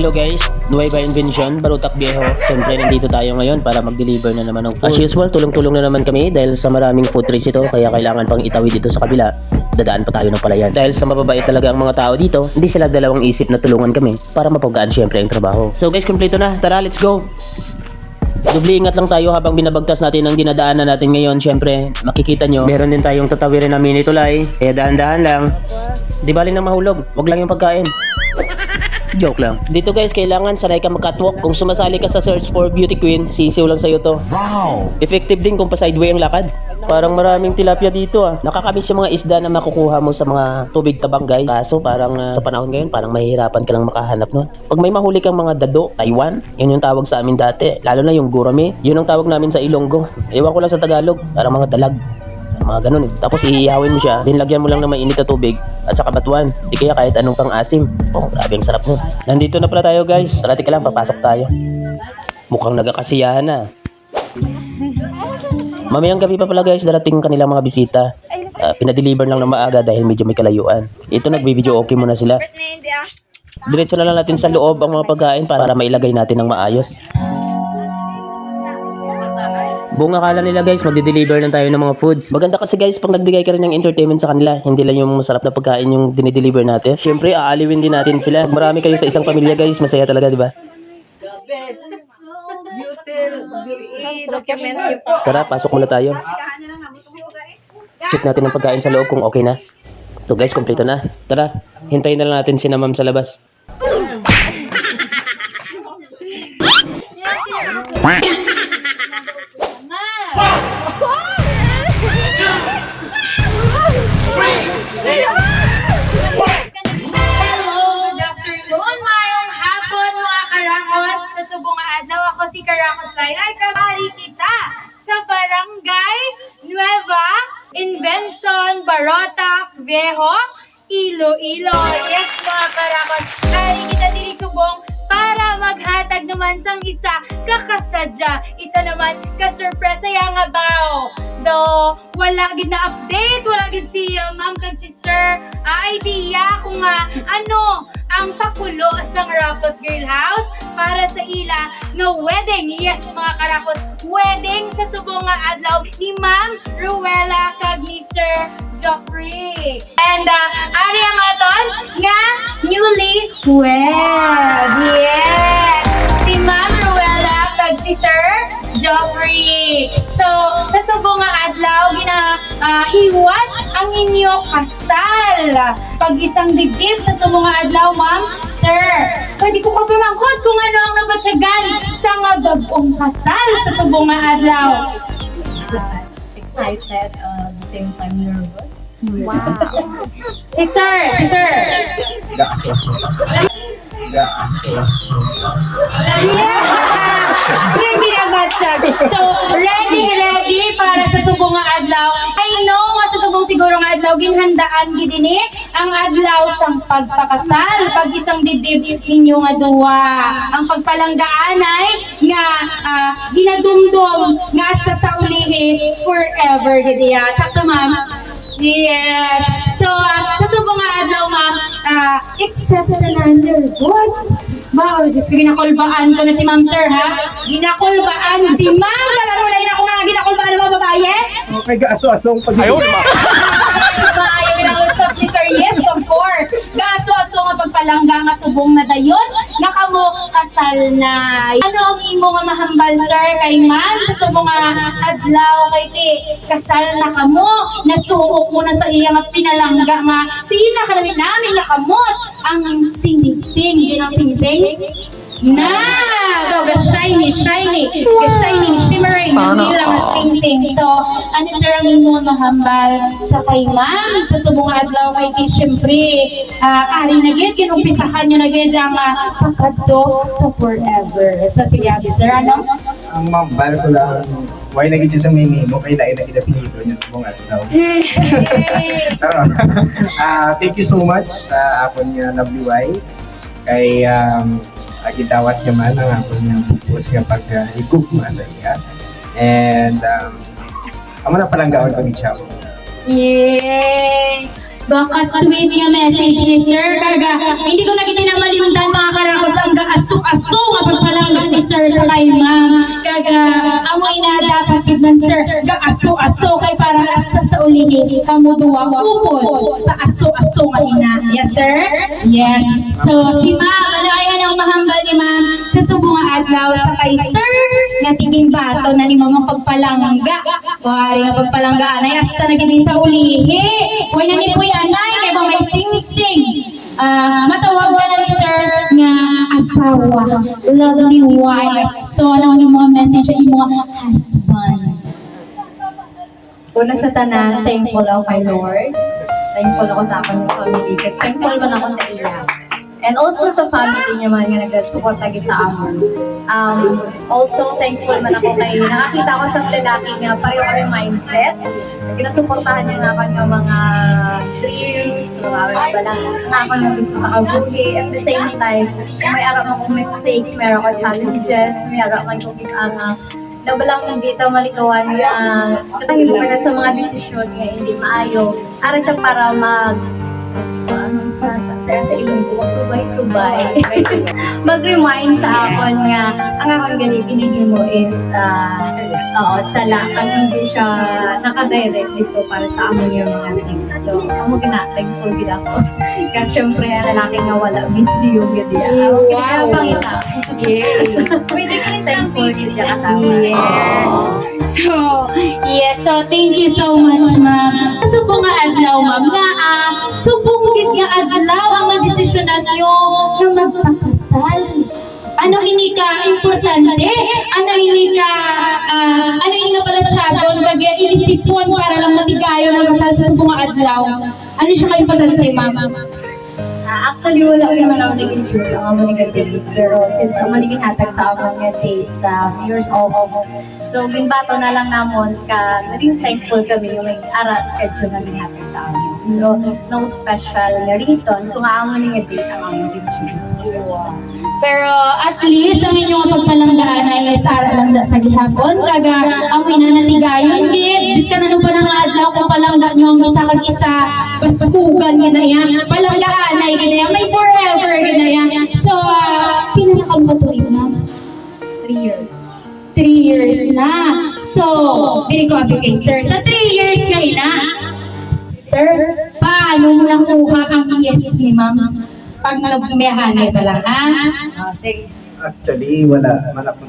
Hello guys, Nueva Invention, Barutak Viejo. Siyempre nandito tayo ngayon para mag-deliver na naman ng food. As usual, tulong-tulong na naman kami dahil sa maraming food trays ito, kaya kailangan pang itawid dito sa kabila. Dadaan pa tayo ng palayan. Dahil sa mababait talaga ang mga tao dito, hindi sila dalawang isip na tulungan kami para mapagaan siyempre ang trabaho. So guys, kumpleto na. Tara, let's go! Dubli ingat lang tayo habang binabagtas natin ang dinadaanan natin ngayon. Siyempre, makikita nyo, meron din tayong tatawirin na mini tulay. Kaya dahan-dahan lang. Di bali nang mahulog, wag lang yung pagkain. Joke lang. Dito guys, kailangan sanay ka mag-catwalk. Kung sumasali ka sa search for beauty queen, sisiw lang sa'yo to. Wow! Effective din kung pa-sideway ang lakad. Parang maraming tilapia dito ah. Nakakamiss yung mga isda na makukuha mo sa mga tubig tabang guys. Kaso parang sa panahon ngayon, parang mahihirapan ka lang makahanap nun. Pag may mahuli kang mga dado, Taiwan, yun yung tawag sa amin dati. Lalo na yung gurame, yun ang tawag namin sa Ilonggo. Ewan ko lang sa Tagalog, parang mga dalag. Mga ganun eh. Tapos ihihawin mo siya, dinlagyan mo lang ng mainit na tubig at saka batuan. Di kaya kahit anong pang asim. Oh, grabe ang sarap nun. Nandito na pala tayo guys. Tara, tika lang, papasok tayo. Mukhang nagkakasiyahan na. Mamayang gabi pa pala guys, darating kanilang mga bisita. Pinadeliver lang ng maaga dahil medyo may kalayuan. Ito, nagbibideo okay muna sila. Diretso na lang natin sa loob ang mga pagkain para mailagay natin ng maayos. Buong akala nila guys, magde-deliver lang tayo ng mga foods. Maganda kasi guys, pag nagbigay ka rin ng entertainment sa kanila, hindi lang yung masarap na pagkain yung dinideliver natin. Siyempre, aaliwin din natin sila. Marami kayo sa isang pamilya guys, masaya talaga, di ba? Tara, pasok muna tayo. Check natin ang pagkain sa loob kung okay na. So guys, kompleto na. Tara, hintayin na lang natin si Ma'am sa labas. Si Karakos Laylay, kagari kita sa Barangay Nueva Invention, Barutak Viejo, Iloilo. Yes mga Karakos, kagari kita diri subong para maghatag naman sang isa kakasadya, isa naman ka-surpresa ya nga bao. Do wala gid na update, wala gid si ma'am kag si sir idea kung ano ang pakulo sa Rapos Girl House para sa ila nga wedding. Yes mga Karakos, wedding sa subong nga adlaw ni Ma'am Ruela kag ni Sir Joffrey. And ari ang aton nga newly wed. Yes! Si Ma'am Ruela kag si Sir Joffrey. So, sa subong nga adlaw hiwat ang inyo kasal. Pag isang dibdib sa subong nga adlaw, ma'am, sir. Pwede ko kapamangkot kung ano ang nabatyagan sa nga bagong kasal sa subong nga adlaw. Excited, at the same time nervous. Wow. Si sir. Ready na ba siya? So, ready para sa subong nga adlaw. I know nga sa subong siguro nga adlaw ginhandaan gid ini ang adlaw sang pagpakasal, pag isang dibdib ninyo nga duwa. Ang pagpalanggaanay nga ginadumdum nga hasta sa ulihi forever gid ya. Tsaka ma'am. Yes. So, sa subong nga adlaw ma'am, except sa nervous. Wow, Diyos ko, ginakulbaan ko na si ma'am sir, ha? Ginakulbaan si ma'am! Alam mo na yun ako nga ginakulbaan ng mga babae? Okay, aso-asong pag-ibig. Babae, ginausap ni sir, yes, of course. Gaso-aso nga pagpalangga nga subong na dayon, nga kamo kasal na. Ano ang imo nga mahambal, sir, kay ma'am? Sa subong nga adlaw, kay ti, kasal na kamo, nasuok mo na sa iyang at pinalangga nga, pinakalamin-namin na kamot ang sinising, din ang sinising. Na! Ga-shiny, shimmering, hindi lang ang sing-sing. So, ano sir ang inyong mahambal sa kay ma'am? Sa subong adlaw kay ti, syempre, ari na gid, kinumpisahan nyo na gid ang pakadto sa forever. So, sige, sir, ano? Ang mabal ko lang, why naging siya sa mini mo, kaya lain na kinapinito niya sa bungat daw. Thank you so much sa akon niya nabliway. Kay agitawat niya man ang akon niya pupos niya pag-higug sa iya. And amo na palanggaon ko ni siya. Yay! Baka sweet yung message ni Sir. Kaga, hindi ko na kita na malimdan mga Karakos ang kay ma'am. Kaga, amoy na dapat man sir, ga-aso-aso kay para hasta sa ulihi, kamuduwa upod sa aso-aso nga ina. Yes, sir? Yes. So, si ma'am, ano ay anong mahambal ni ma'am sa subong nga adlaw sa kay sir, nga tiging bato na ni mga pagpalangga. Wari nga pagpalanggaan ay hasta naging sa ulihi. Huwag na ni po anay, kay ba may sing-sing. Matawag ka na ni sir nga asawa, lovely wife. So, ano ang mga message sa imo nga husband? Una sa tanan, thankful ako kay Lord. Thankful ako sa akong family. Thankful man ako sa iya. And also sa family niya man nga nag-support lagi sa amon. Also, thankful man ako kay nakakita ko sa lalaki nga pareho kami mindset. Kinasuportahan niya nga kanya mga dreams, mga balang ako na gusto sa kabuhi. At the same time, may arap akong mistakes, may arap akong challenges, may arap akong kisama. Nabalang hindi ito malikawan nga katahilungan na sa mga desisyon nga hindi maayo. Ara siya para sa ilong ko, tubay. Mag-remind sa akon nga ang akong galing mo is sala. Ang hindi siya nakadirect dito para sa amon yung mga things. So, amo thankful gid ako. Kaya syempre, ang lalaki nga wala busy yung gid niya. Wow. Pwede ka thankful gid niya kasama. Yes. So thank you so much, ma'am. Sa subong nga adlaw, ma'am, nga subong gid nga adlaw ang desisyon ninyo na magpakasal. Ano ini ka importante? Ano ini ka palatsagon bagay inisipon para lang matigayo ng kasal sa subong nga adlaw? Ano siya ka importante, ma'am? Actually, wala ko naman ako naging choose ang among naging date. Pero since ang naging hatag sa among nga date sa years of so, gimbato na lang namon ka, naging thankful kami yung may aras kadyo na ginhatag sa amin. So, no special na reason kung among nga date ang among naging choose. Pero at least ang inyong pagpalanggaan ay sara lang sa gihapon. Kaga amoy na natigayon gid. Bis ka na nung panang adlaw kung palangga nyo ang isa kag isa. Basugan gid na yan. Palanggaan ay gid na yan. May forever gid na yan. So, pinakang matuig na? 3 years. 3 years na. So, dili ko abi kay sir. Sa 3 years na ina, sir, paano mo nakuha ang yes ni ma'am? Pag nagbumiyahanay pa lang, ha? Sige. Actually, wala po. Wala po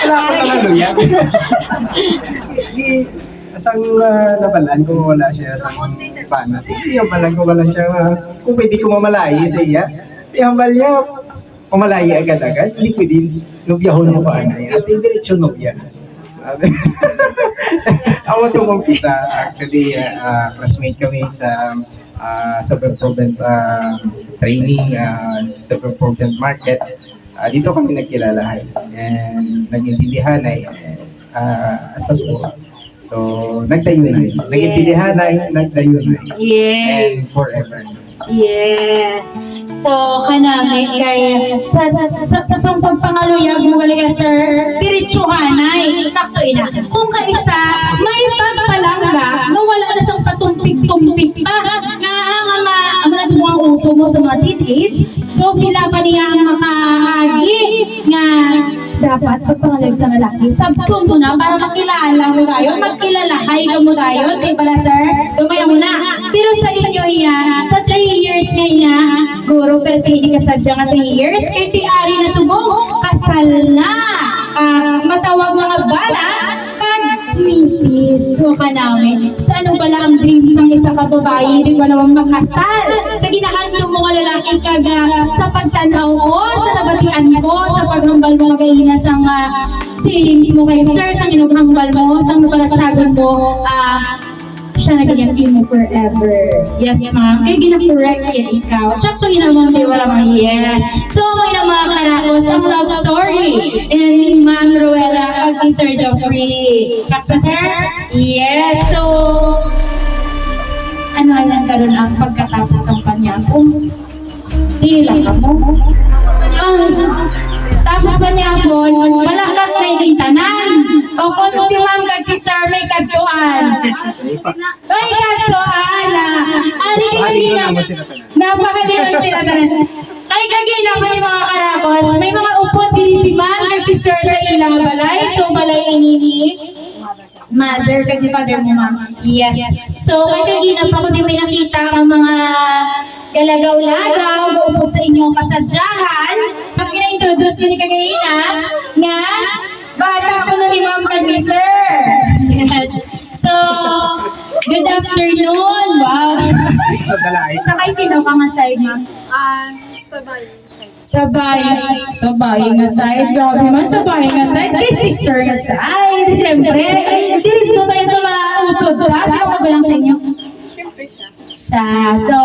naman ano yan. Asang nabalaan kung wala siya sa panat. Hindi yung balang kung wala siya, kung pwede ko mamalayi sa iya. Ihambal niya, mamalayi agad-agad. Hindi pwede nubyahon mo pa anay. At hindi diretsyo nubya. Ako itong umpisa. Actually, classmate kami sa Suburban training, Suburban market. Dito kami nagkilala and nag-intindihan ay sa school. So, nagtayunay. Nag-intindihan ay nagtayunay. Yes. And forever. Yes. So, kanami kay sa pagpangaluyag mo galing sir, diretsuhanay. Sakto ina. Kung kaisa, may pagpalangga, no wala na sang patumpik-tumpik pa. Nga ang na sa mga uso mo sa mga teenage, so sila pa niya ang makaagi nga dapat pagpangalag sa lalaki. Sabton mo na para makilala mo tayo, magkilalahay ka mo tayo. Di pala sir, gumaya mo na. Pero sa inyo yan, sa 3 years nga niya, guro, pero hindi ka sadya nga 3 years, kay tiari na subong, kasal na. Matawag mga bala, kag misis. So ka namin. So ano pala ang dreams ng isa ka babae, di ba naman makasal? Sa ginahandong mga lalaki kaga sa pagtanaw ko, sa nabatian ko, sa paghambal mo gayina sa feelings mo kay sir, sa inughambal mo, sa palatsagon mo, siya na ganyan mo forever. Yes, ma'am. Kaya gina-correct yan ikaw. Tsaka ginamang di wala mga yes. So, may na mga karakos, ang love story ni Ma'am Ruela at ni Sir Geoffrey. Kakta, sir? Yes. So, ano ang karoon ang pagkatapos ng kanya? Kung hila ka mo. Tapos pa niya po, malakat na yung tanan. O kung si ma'am kag si sir may kadtuan. May kadtuan. Ani kagina. Napakaliwan sila tanan. Ay kagina man yung mga karakos. May mga upot din si ma'am kag Sir sa ilang balay. So, balay inini. Mother, kag ni father mo, ma'am. Yes. So, kay kaginap ako din may nakita ang mga galagaw-lagaw, gaupod sa inyong kasadyahan. Mas gina-introduce yun ni kagayina nga bata ako na ni ma'am kag ni sir. Yes. So, good afternoon. Wow. Sakay sino ka nga side, ma'am? Sabay nga side. Grabe man, sabay nga side. Kay sister nga side. Siyempre, diritso tayo sa mga utod. Sino magulang sa inyo? Siya. So,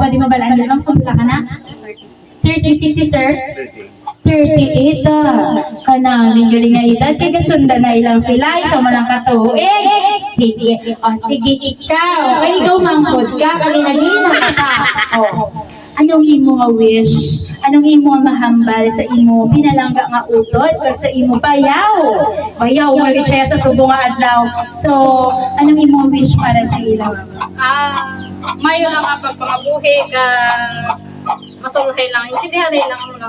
pwede mabalaan din, ma'am, kung ka na? 36 si sir? 38 kanaming galing na edad, kaya kasundan na ilang sila, isa mo lang katuig. Sige, sige ikaw. Kaya ikaw mangkod ka, kami nagina ka. Anong imo nga wish? Anong imo nga mahambal sa imo pinalangga nga utod kag sa imo bayaw? Bayaw ulit siya sa subong nga adlaw. So, anong imo nga wish para sa ilaw? Mayo lang ang pagpangabuhi ka masulhay lang. Intindihan lang ang mga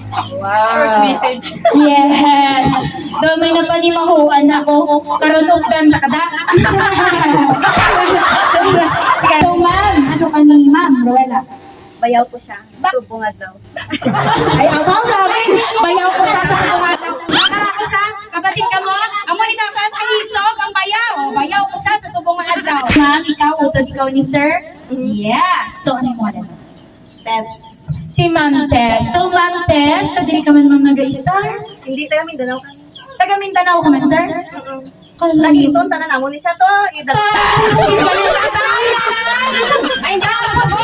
short message. Yes. Doon may napanimahuan ako. Karoon ugdan takada. So, ma'am, ano ka ni ma'am, Ruela? Bayaw ko siya. Subungad daw. Ay, abang grabe. Bayaw ko siya sa subukan. Ako sa kapatid ka mo, amo ni dapat isog ang bayaw. Bayaw ko siya sa subungan adlaw. Ma'am, ikaw, utod ikaw ni sir? Yes. So, ano mo na? Test. Si Ma'am Tess. So, Ma'am Tess, sa dili ka man ma'am nag-star? Hindi tayo Mindanao kami. Taga Mindanao ka man, sir? Lagi ito, tanan amo ni siya to. Ay, tapos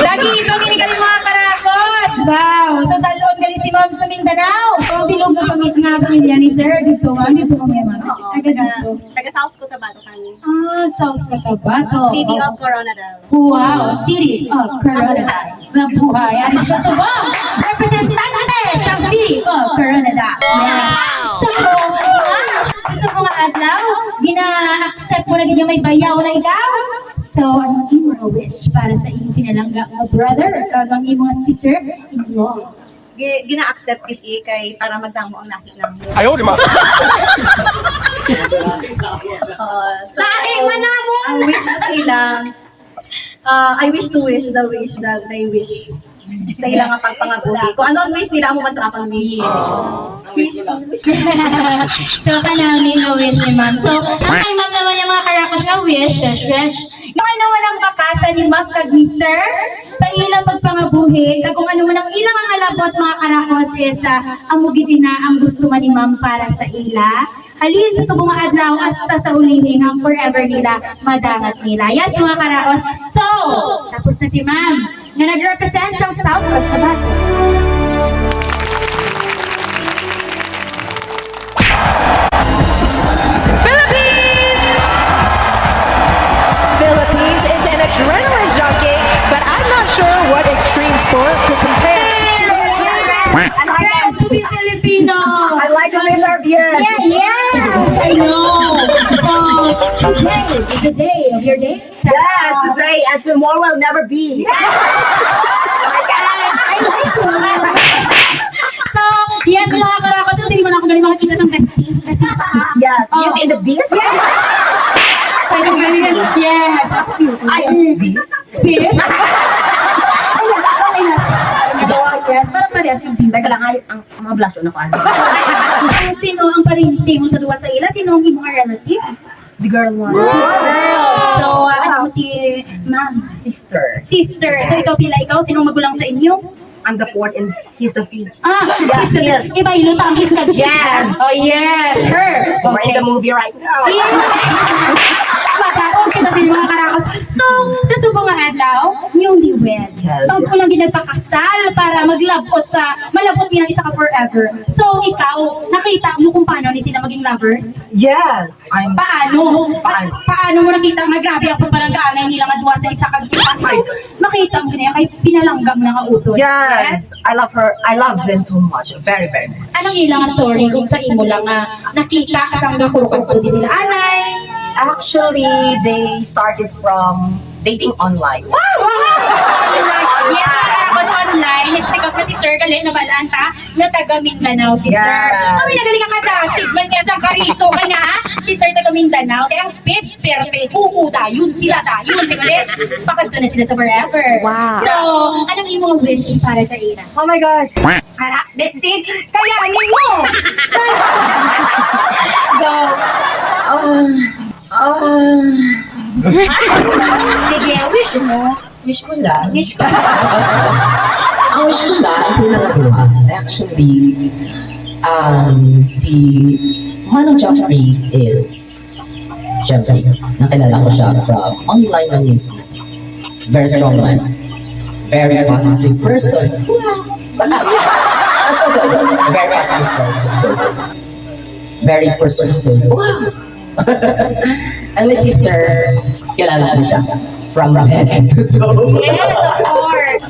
lagi ito, ginigaling mga karakos. Wow. So, talon galing si Ma'am sa Mindanao. So, bilog na pamit nga pamilya ni sir. Dito, ma'am. Dito kami, ma'am. Taga dito. Taga South Cotabato kami. South Cotabato. City of Coronadal. Wow, City of Coronadal. Nabuhay. Ano siya subang? Representante sa City of Coronadal. Yes. So, sa mga adlaw, gina-accept mo na ganyan may bayaw na ikaw. So, anong imo nga wish para sa iyong pinalangga nga brother, kagang imo nga sister-in-law? Gina-accept it kay para magdamo ang nakit ng mo. Ayaw, di ba? Lahi manamo! Ang wish ko sila, I wish to wish the wish that they wish sa ilang nga pagpangabuhi. Kung ano ang wish nila, amo man ito akong wish. So, kanaming nga wish ni ma'am. So, ang kay ma'am naman yung mga karakos nga wish, yung ano walang kakasa ni ma'am kag ni sir, sa ilang pagpangabuhi, kag kung ano man ang ilang ang alabot mga karakos is, ang mugiti na ang gusto man ni ma'am para sa ila. Halin sa subong nga adlaw hasta sa ulihin ang forever nila, madangat nila. Yes, mga karakos. So, tapos na si ma'am, na nag-represent sa South Cotabato. Philippines is an adrenaline junkie, but I'm not sure what extreme sport could compare to the adrenaline. Proud to be Filipino! I like to be Serbian. Yes, I know. So, today is the day of your day. Yes, today and tomorrow will never be. I like it. So, yes, mga karakos, hindi mo na ako galing makikita sa festive. Yes, Beauty and the Beast. Yes. Beast? Yes, parang parehas yung beast. Teka lang, ang mga blush na ko. Sino ang parinti mo sa duwa sa ila? Sino ang imong relative? The girl one. So, ano si ma'am? Sister. Sister. So, ikaw pila ikaw? Sinong magulang sa inyo? I'm the fourth and he's the fifth. Yes, yes. Iba, ilutang his ka. Yes. Oh, yes. Her. So we're in the movie right now. Mataon kita sa mga karakos. So, sa subong nga adlaw, newlywed. Yes. So, kulang ginagpakasal para maglabot sa, malabot nilang isa ka forever. So, ikaw, nakita mo kung paano ni sila maging lovers? Yes. Paano? Paano mo nakita nga grabe ang pagpalangaanay nila nga duwa sa isa kag makita mo niya kay pinalanggam na nga utod. Yes. I love her. I love them so much. Very, very much. Anong ilang story kung sa imo lang nga nakita sa hanggang kurukad po di sila anay? Actually, they started from dating online. Yes, I was online. It's because kasi sir gali na balanta na taga Mindanao si Sir. Kami nagaling ka kadasig man nga sa karito ka na si Sir taga Mindanao. Kaya ang speed, perfect, yun sila yun si Kalit. Pakadto na sila sa forever. Wow. So, anong imong wish para sa ina? Oh my gosh. Para, bestie, kayanin mo! Go! Sige, wish mo. Wish ko lang. Wish ko. Ang wish ko lang, sila dalawa. Actually, si Manong Joffrey is, syempre, nakilala ko siya from online ng music. Very strong man. Very positive person. Very positive person. Very persuasive. Wow! And my sister, kilala ko siya. From head to toe. Yes, of course.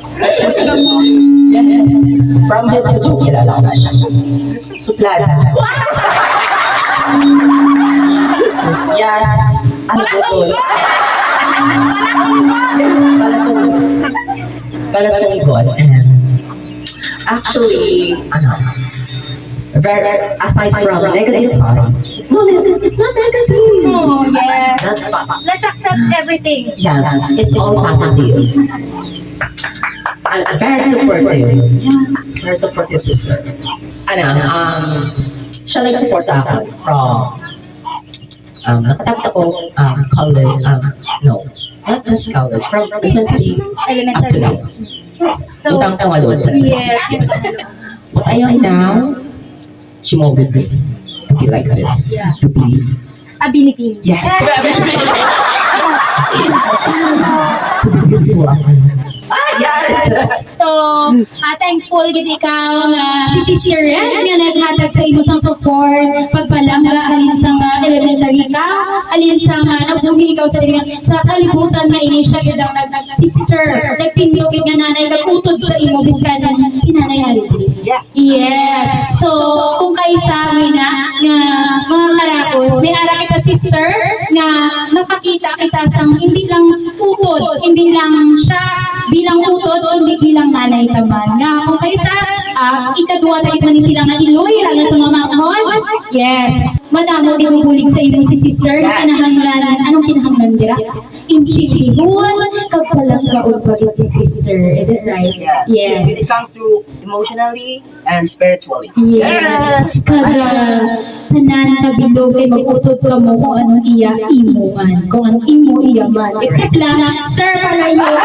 Yes. From head to toe, kilala ko na siya. Suplada. Yes. Ano po to? Kalasaligon. And actually, very, aside from negative side, no, it's not negative. Oh, yes. That's fine. Let's accept everything. Yes, it's all positive. Very supportive. Yes, very supportive sister. Siya nag-support sa akin from, nakatapos ako, college, no, not just college, from elementary up to now. So, Utang tamalod. yes. But ayun now, she molded me to be like this. To be, Ability. yes. To be beautiful as I am. Yes! So, thankful gid ikaw nga si Sister Red nga naghatag sa imo sang support pagpalangga alin sang elementary ka, alin sang nabuhi ikaw sa kalibutan nga ini siya gid ang Sister nagtindog gid nga nanay nagutod sa imo biskan si Nanay Harry. Yes. Yes. So, kung kaisa na nga mga karakos, may ara kita Sister nga makakita kita sang hindi lang utod, hindi lang siya bilang utod, kundi bilang nanay taman. Nga kung kaisa, ikadua tayo man sila nga iloy, lalo sa mga mahon. Yes. Madamo din bulig sa iyo si Sister. Kinahanglan, anong kinahanglan dira? Inchichihuan, kagpalang gaod pa si Sister. Is it right? Yes. When it comes to emotionally and spiritually. Yes. Kada tanan ka bilog kay mag-utod ka mo kung anong iya imo man. Kung anong imo iya man. Except lang, Sir, para yun.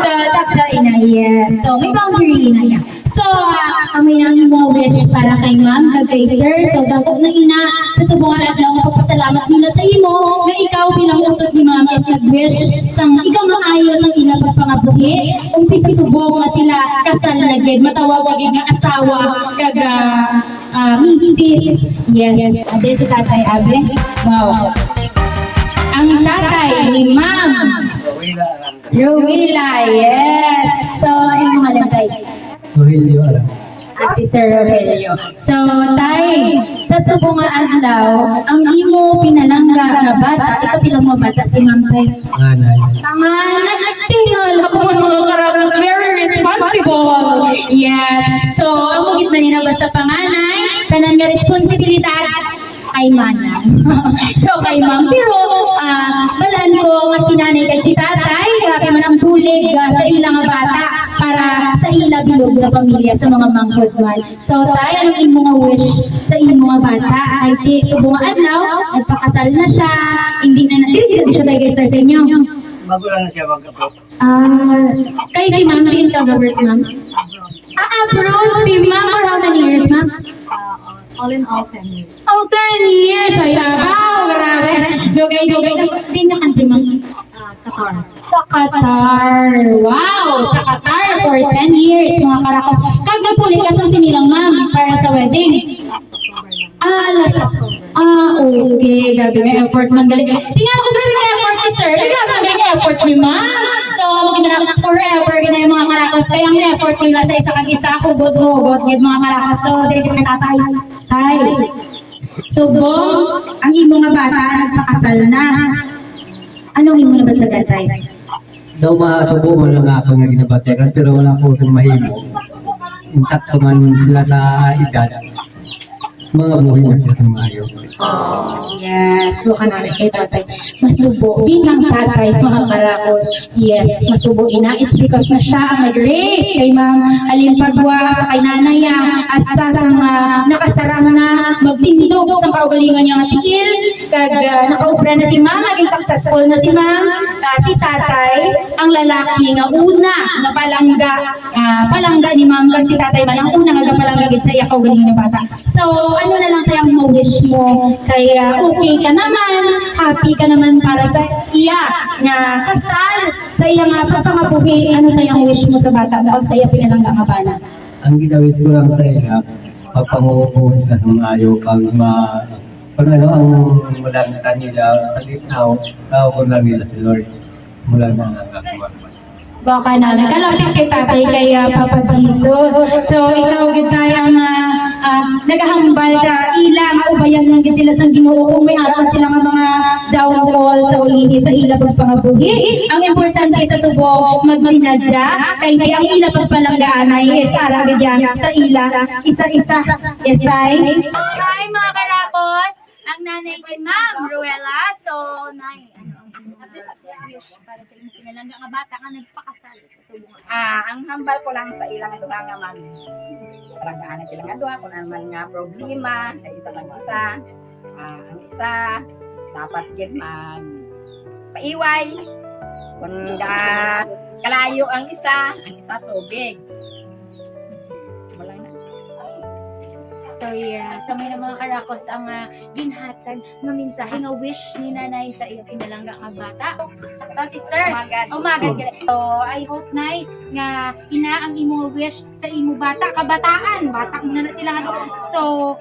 Sa chapter ina, yes. So, may boundary ina yan. So, may nang imo wish para kay ma'am, kay sir. So, dako na ina, sa subungan at lang pagpasalamat nila sa imo, nga ikaw bilang utod ni ma'am is nag-wish sang ikaw maayo sa ilang pagpangabuhi. Umpisa subong nga sila kasal na gid, matawag na gid nga asawa, kaga misis. Yes. Ade si Tatay Abe. Wow. Ang tatay ni Ma'am Rowila, yes. So, ano yung mga lagay? Si Sir Rogelio. So, tay, sa subong nga adlaw, ang imo pinalangga nga bata, ikaw pilang mga bata si Ma'am Tay. Pangalan, tingnan ako mga karabas, very responsible. Yes. So, ang mugit na nila basta panganay, tanan nga responsibilidad ay manang. So, kay Ma'am, pero balaan ko nga si nanay kay si tatay, grabe man ang bulig sa ilang nga bata para sa ila bilog na pamilya sa mga mangkod man. So, tayo ang imo nga wish sa imo nga bata ay ti subong adlaw, nagpakasal na siya, hindi siya tayo guys sa inyo. Magulang na siya mag-approve. Kay si Ma'am, rin ka-government, Ma'am? Approve si Ma'am for how many years, Ma'am? All in all, 10 years. Oh, 10 years! Ay, grabe! Dugay-dugay. Hindi na kanti, Ma'am. Qatar. Sa Qatar. Wow! Sa Qatar for 10 years, mga karakos. Kagad po ka sa sinilang, Ma'am, para sa wedding. Last October. Okay. Grabe may effort man gali. Tingnan ko grabe may effort ni Sir. Grabe may effort ni Ma'am. So, maganda na forever gina yung mga karakos. Kaya ang effort nila sa isa kag isa, hugod-hugod yung mga karakos. So, dili ka tatay. Tay. So, Bong, ang imo nga bata nagpakasal na. Anong imo na ba siya tay? daw masubo mo lang ako nga ginabatekan pero wala po sa mahimo. Insakto man sila sa edad. Mga buhay na sila sa mayo. Yes, mukha na kay tatay. Masubo bilang tatay, mga karakos. Yes, masubo ina. It's because na siya ang nag-raise kay Ma'am Alin Padua sa kay nanay niya. Hasta sa nakasarang na magtindog sa kaugalingan niya nga tiil. Kag nakaupra na si Ma'am, naging successful na si Ma'am. Si tatay, ang lalaki nga una nga palangga ni Ma'am kag si tatay man ang una nga palangga gid sa iya kaugalingan nga bata. So ano na lang kayang ma-wish mo? Kaya okay ka naman, happy ka naman para sa iya nga kasal sa iya nga pagpangabuhi. Ano kayang wish mo sa bata pag sa iya pinalangga nga bana? Ang ginawis ko lang sa ila, pagpangukuhos ka sa mayo, pag ano, ang malangtan nila sa gitnaw, tao ko lang nila si Lord. Mula na ako. Baka namin kalapit kay tatay kay Papa Jesus. So ikaw gid tayo nga nagahambal sa ilang ubayan lang gid sila sa Ginoo kung may aral sila nga mga downfall sa ulihi sa ila pagpangabuhi. Ang importante sa subo magsinadya kay may ang ila pagpalanggaan ay sara gid yan sa ila isa-isa. Yes, tay. Hi mga karapos! Ang nanay ni Ma'am Ruela. So, nay, wish para sa inyong pinalangga nga bata nga nagpakasal sa subungan. Ang hambal ko lang sa ilang ito nga man. Parang sila nga doon kung naman nga problema sa isa pag isa. Ang isa, dapat gid man paiway. Kung kalayo ang isa tubig. Wala na. So yeah, sa may mga karakos ang ginhatag nga mensahe nga wish ni nanay sa iyang pinalangga nga bata. Ito si Sir. Umagad ka. So I hope nay nga ina ang imo wish sa imo bata, kabataan. Bata na sila nga. So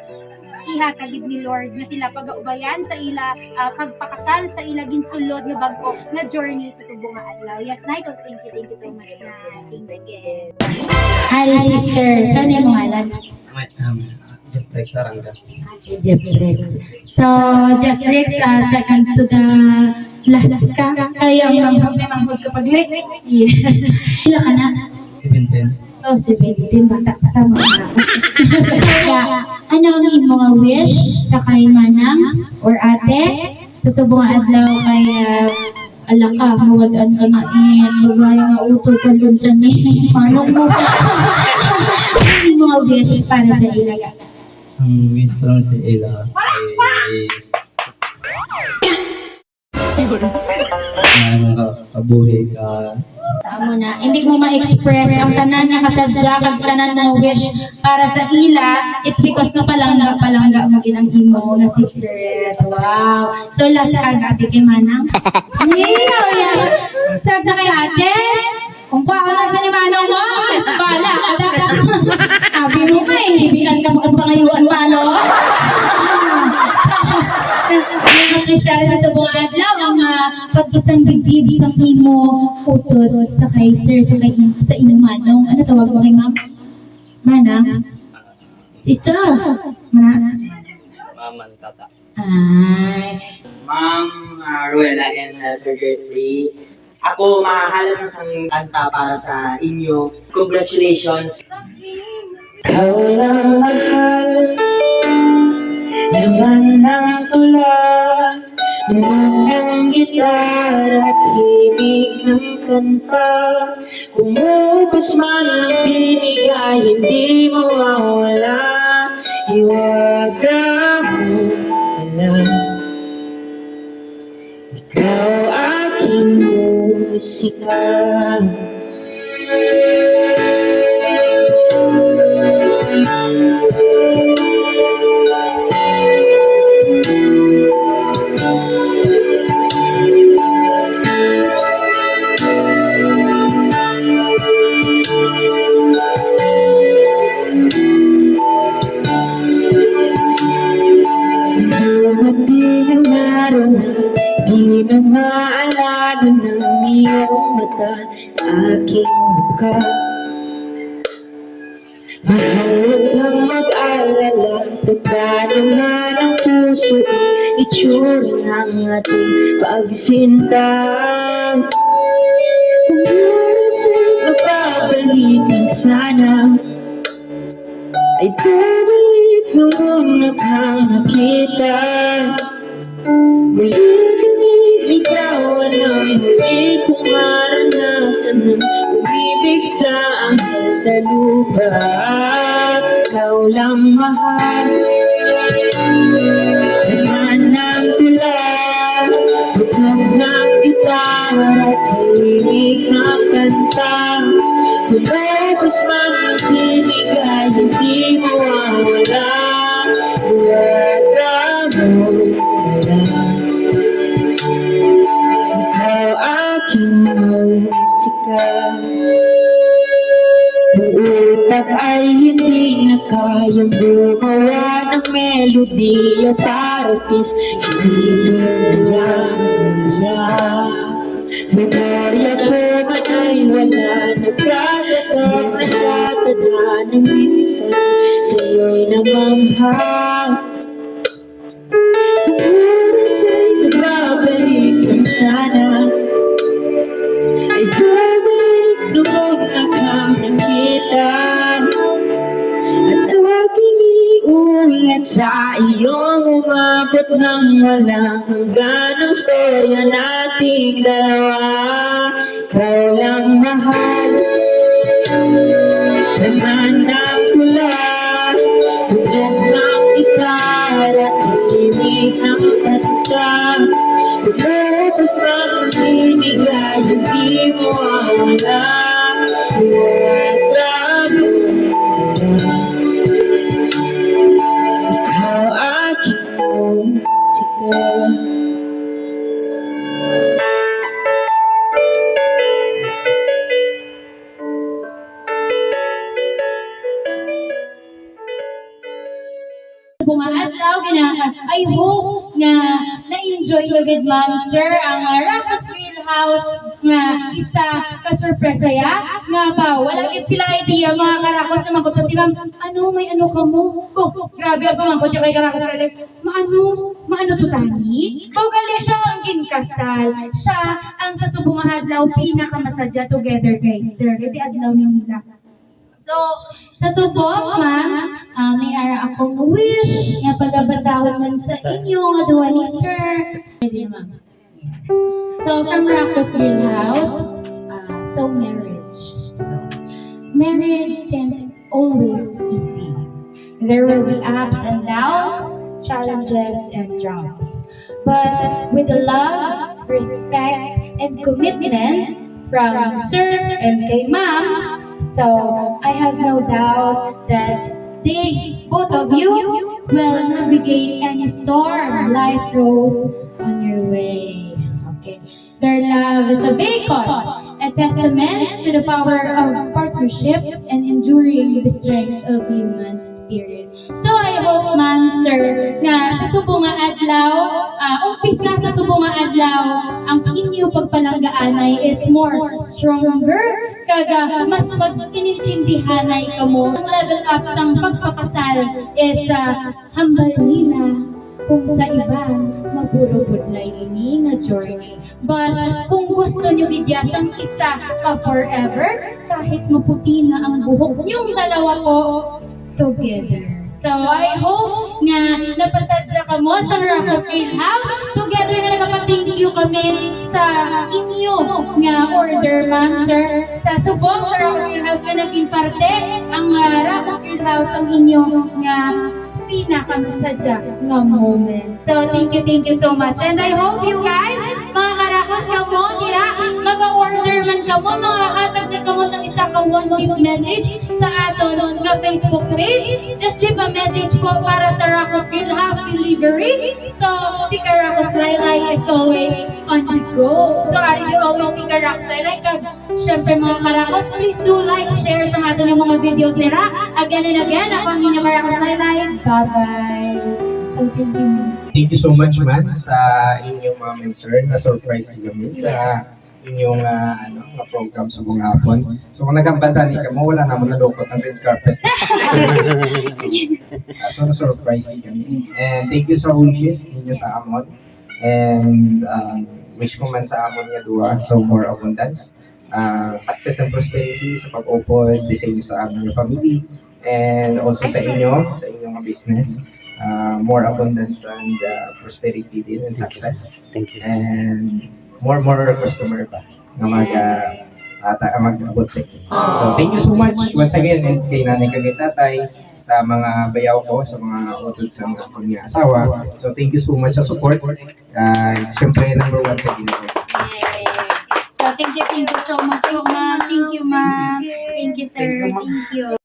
ihatagid ni Lord nga sila pagaubayan sa ila pagpakasal sa ila ginsulod nga bag-o nga journey sa subong nga adlaw. Yes, nay, thank you so much na. Thank you. Hi, sister. Saan yung ngalan? Jeff Rex Sarangga. Si Jeff Rex. So, Jeff Rex, second to the last ka. Kaya may manghod kapag late. Yeah. Ila ka na? 17. Oh, 17. Bata kasama ka. Kaya, ano ang imo wish sa kay manang or ate sa subong adlaw kay ala ka, mawadaan ka na lugar nga utol ka dun sa ni manong mo. Ano imo wish para sa ilaga? Ang wish ko lang sa ila ay makabuhi ka. Tama na, hindi mo ma-express ang tanan nga kasadya kag tanan mo wish para sa ila. It's because na palangga mo ginang imo na sister. Wow. So last kag ate kay manang. Yeah. Start na kay ate. Kung pa ako nasa ni manang mo, bala, kadagdag. Sabi mo ka eh, ibigan ka magpangayuan palo. Nag-appreciate sa buong adlaw ang pag-isang dibdib sa imo utod sa kay sir sa inyong manong. Ano tawag mo kay ma'am? Mana? Sister? Mana? Maman tata. Ay. Ma'am Ruela and Sir Jeffrey, ako mahahalap ng isang kanta para sa inyo. Congratulations! Ikaw lang mahal, laman ng tula, tunog ng gitar at himig ng kanta. Kumubos man ang tinig ay hindi mawawala, hiwaga mo alam. Ikaw aking musika. Dumating ang araw na di na maalala ng iyong mata, aking mukha. Mahal kang mag-alala, tanda naman ang puso ang itsura ng ating pagsinta. Kung sana ay pabalik noong nakakita. Muli ikaw ang muli kong maranasan ng umibig sa anghel sa lupa. Ikaw lang mahal, naman ng tula, butog ng gitara at hilig ng kanta. Kumagos man ang tinig ay hindi mawawala. Buwata mo na ikaw aking musika. Ang utak ay hindi na kayang gumawa ng melodiya para tis hinihintula. Memorya ko man ay wala, nagkakatok na sa tadhanang minsan sa'yo'y namamahal. Kung oras ay nagbabalik lang sana, ay babalik noong nakakita. At aking iulat sa iyong umabot ng walang hanggan ang storya nating dalawa. Ikaw lang mahal, naman ng tula, tugtog ng gitara at hilig ng kanta. Kumapos man ang hinig ay hindi mo mawala. Buwata mo na ikaw aking musika. Bumaadlaw ginahan. I hope nga na-enjoy nyo with Ma'am Sir ang Ramos Grill House nga isa ka-surpresa ya. Nga ba, wala gid sila idea mga karakos naman ko pa si Ma'am, ano, may ano ka mo? Oh, grabe ang pamangkot niya kay karakos kaya, maano to tani? Bawgali siya ang ginkasal. Siya ang sa subong adlaw pinakamasadya together guys, sir. Iti adlaw ni nila. So, sa subok, ma'am, may ara akong wish nga pagabasahon man sa inyo nga duwa ni sir. Pwede, ma'am. So, from Racos Grill House, marriage. Marriage isn't always easy. There will be ups and downs, challenges and drums. But with the love, respect, and commitment from sir and kay ma'am, so I have no doubt that both of you will navigate any storm life throws on your way. Okay. Their love is a beacon, a testament to the power of partnership and enduring the strength of human spirit. So I hope, ma'am, sir, na sa subong nga adlaw, umpisa sa subong nga adlaw, ang inyo pagpalanggaanay is more stronger, kaga mas mag-inintindihanay ka mo. Ang level up sang pagpakasal is hambal nila kung sa iban, maburo-budlay ini nga journey. But kung gusto nyo bidyasang isa ka forever, kahit maputi na ang buhok nyong dalawa po, together. So I hope nga napasadya ka mo sa Racos Grill House. Together nga nagpa-thank you kami sa inyo nga order, ma'am, sir. Sa subong sa Racos Grill House na naging parte, ang Racos Grill House ang inyo nga pinakamasadya nga moment. So thank you so much. And I hope you guys, mga karakos ka mo, mag-order man ka mo, makakatag na ka mo sa isa ka one-tip message sa aton nga Facebook page. Just leave a message po para sa Racos Grill House Delivery. So, si Karakos Laylay is always on the go. So, ari di always si Karakos Laylay. Siyempre mga karakos, please do like, share sa aton yung mga videos nila. Again and again, ako ang inyong Karakos Laylay. Bye-bye. So, thank you. Thank you so much, man, sa inyong mga mentor na surprise kami sa inyong program sa buong hapon. So kung nagambanta ni ka mo, wala naman nalukot ang red carpet. So na-surprise kami. And thank you sa wishes ninyo sa amon. And wish ko man sa amon nga duwa, so more abundance. success and prosperity sa pag-upod, the same sa aming family, and also sa inyong business. More abundance and prosperity din and success. Thank you. And more customer pa na mag-abot sa inyo. So thank you so much once again, and kay nanay kay tatay, sa mga bayaw ko, sa mga utod sa mga akong asawa. So thank you so much sa support. Siyempre, number one sa inyo. So, thank you so much, ma'am. Thank you, ma'am. Thank you, sir. Thank you.